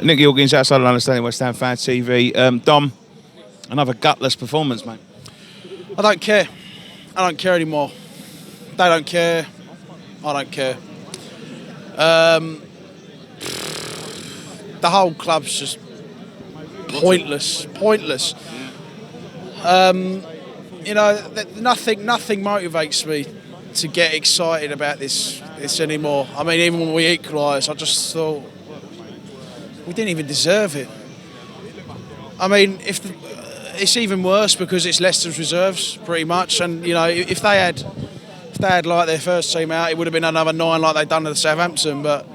Nick Gilgins, outside of London Standing West Ham Fan TV. Dom, another gutless performance, mate. I don't care. I don't care anymore. They don't care. I don't care. The whole club's just pointless. Pointless. Nothing motivates me to get excited about this anymore. I mean, even when we equalised, I just thought we didn't even deserve it. I mean, it's even worse because it's Leicester's reserves, pretty much. And if they had like their first team out, it would have been another 9 like they'd done at Southampton. But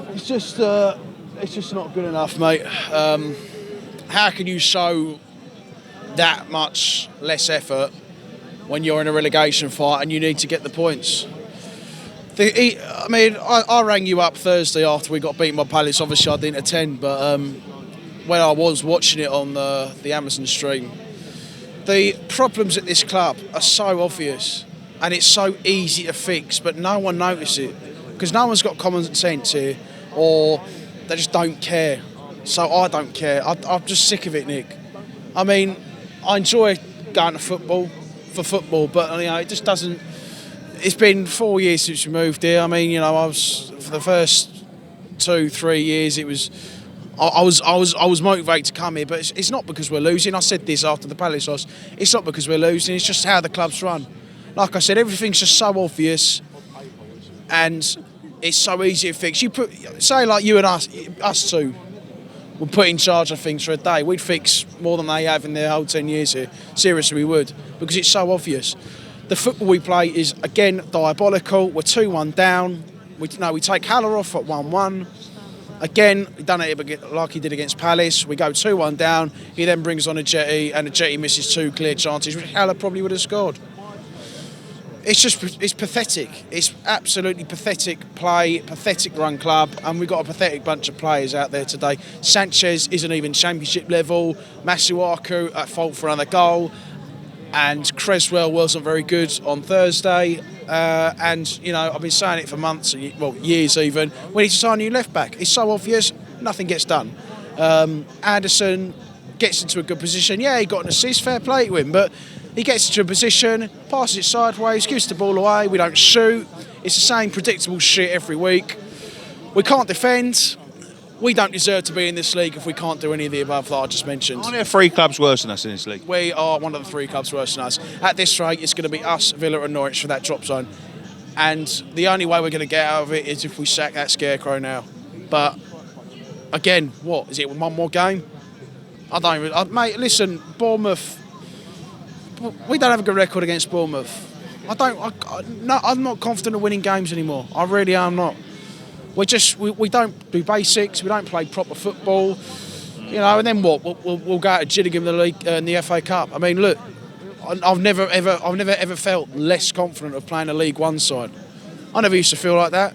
it's just not good enough, mate. How can you show that much less effort when you're in a relegation fight and you need to get the points? I rang you up Thursday after we got beaten by Palace. Obviously, I didn't attend, but when I was watching it on the Amazon stream, the problems at this club are so obvious and it's so easy to fix, but no one notices it because no one's got common sense here, or they just don't care. So I don't care. I'm just sick of it, Nick. I mean, I enjoy going to football for football, but it just doesn't. It's been 4 years since we moved here. I mean, I was for the first 2-3 years. It was. I was motivated to come here, but it's not because we're losing. I said this after the Palace loss. It's not because we're losing. It's just how the club's run. Like I said, everything's just so obvious, and it's so easy to fix. Say like you and us two, were put in charge of things for a day. We'd fix more than they have in their whole 10 years here. Seriously, we would, because it's so obvious. The football we play is again diabolical. We're 2-1 down. We take Haller off at 1-1. Again, he done it like he did against Palace. We go 2-1 down. He then brings on a Jetty, and a Jetty misses 2 clear chances, which Haller probably would have scored. It's pathetic. It's absolutely pathetic play, pathetic run club, and we've got a pathetic bunch of players out there today. Sanchez isn't even championship level. Masuaku at fault for another goal, and Creswell wasn't very good on Thursday. I've been saying it for months, years even. We need to sign a new left back. It's so obvious, nothing gets done. Anderson gets into a good position. Yeah, he got an assist, fair play to him, but he gets into a position, passes it sideways, gives the ball away. We don't shoot. It's the same predictable shit every week. We can't defend. We don't deserve to be in this league if we can't do any of the above that I just mentioned. Aren't there 3 clubs worse than us in this league? We are one of the 3 clubs worse than us. At this rate, it's going to be us, Villa and Norwich for that drop zone. And the only way we're going to get out of it is if we sack that scarecrow now. But, again, what? Is it one more game? Mate, listen, Bournemouth, we don't have a good record against Bournemouth. I'm not confident of winning games anymore. I really am not. We don't do basics. We don't play proper football, And then what? We'll go out to Gillingham in the league in the FA Cup. I mean, look, I've never ever felt less confident of playing a League One side. I never used to feel like that.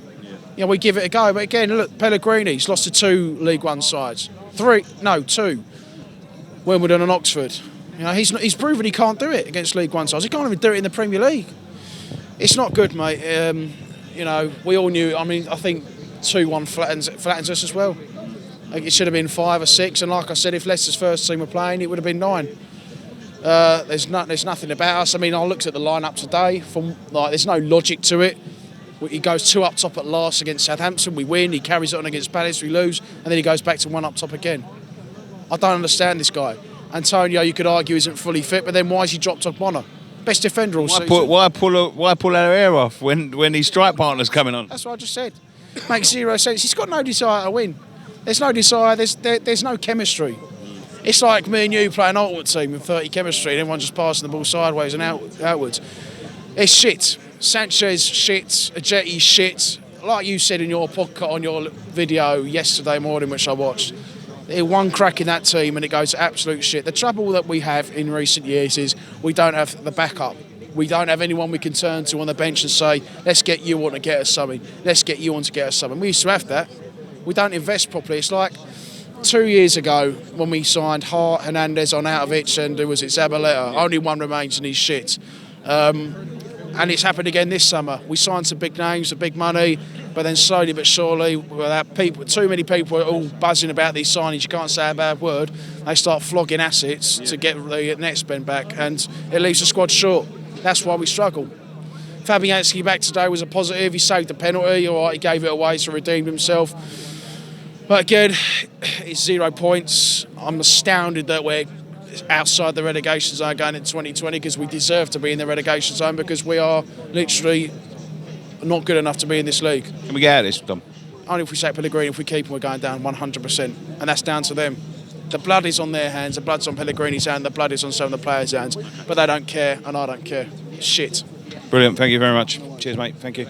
We give it a go. But again, look, Pellegrini's lost to 2 League One sides. 2. Wimbledon and Oxford. He's proven he can't do it against League One sides. He can't even do it in the Premier League. It's not good, mate. We all knew. I mean, I think 2-1 flattens us as well. It should have been 5 or 6, and like I said, if Leicester's first team were playing, it would have been 9. There's nothing about us. I mean, I looked at the lineup today. There's no logic to it. He goes 2 up top at last against Southampton. We win. He carries it on against Palace. We lose, and then he goes back to 1 up top again. I don't understand this guy. Antonio, you could argue, isn't fully fit, but then why is he dropped off Bonner? Best defender all season. Why pull our hair off when his strike partner's coming on? That's what I just said. Makes 0 sense. He's got no desire to win. There's no desire. There's no chemistry. It's like me and you playing ultimate team with 30 chemistry and everyone just passing the ball sideways and outwards. It's shit. Sanchez shit. Ajeti shit. Like you said in your podcast, on your video yesterday morning, which I watched, one crack in that team and it goes to absolute shit. The trouble that we have in recent years is we don't have the backup. We don't have anyone we can turn to on the bench and say, let's get you on to get us something. Let's get you on to get us something. We used to have that. We don't invest properly. It's like 2 years ago when we signed Hart, Hernandez, Arnautovic and who was it, Zabaleta. Only one remains and he's shit. And it's happened again this summer. We signed some big names, some big money. But then slowly but surely, without too many people are all buzzing about these signings, you can't say a bad word, they start flogging assets to get the net spend back, and it leaves the squad short. That's why we struggle. Fabianski back today was a positive. He saved the penalty, all right, he gave it away to redeem himself. But again, it's 0 points. I'm astounded that we're outside the relegation zone going into 2020, because we deserve to be in the relegation zone, because we are literally not good enough to be in this league. Can we get out of this, Dom? Only if we sack Pellegrini. If we keep him, we're going down 100%. And that's down to them. The blood is on their hands, the blood's on Pellegrini's hand, the blood is on some of the players' hands. But they don't care, and I don't care. Shit. Brilliant, thank you very much. Cheers, mate. Thank you.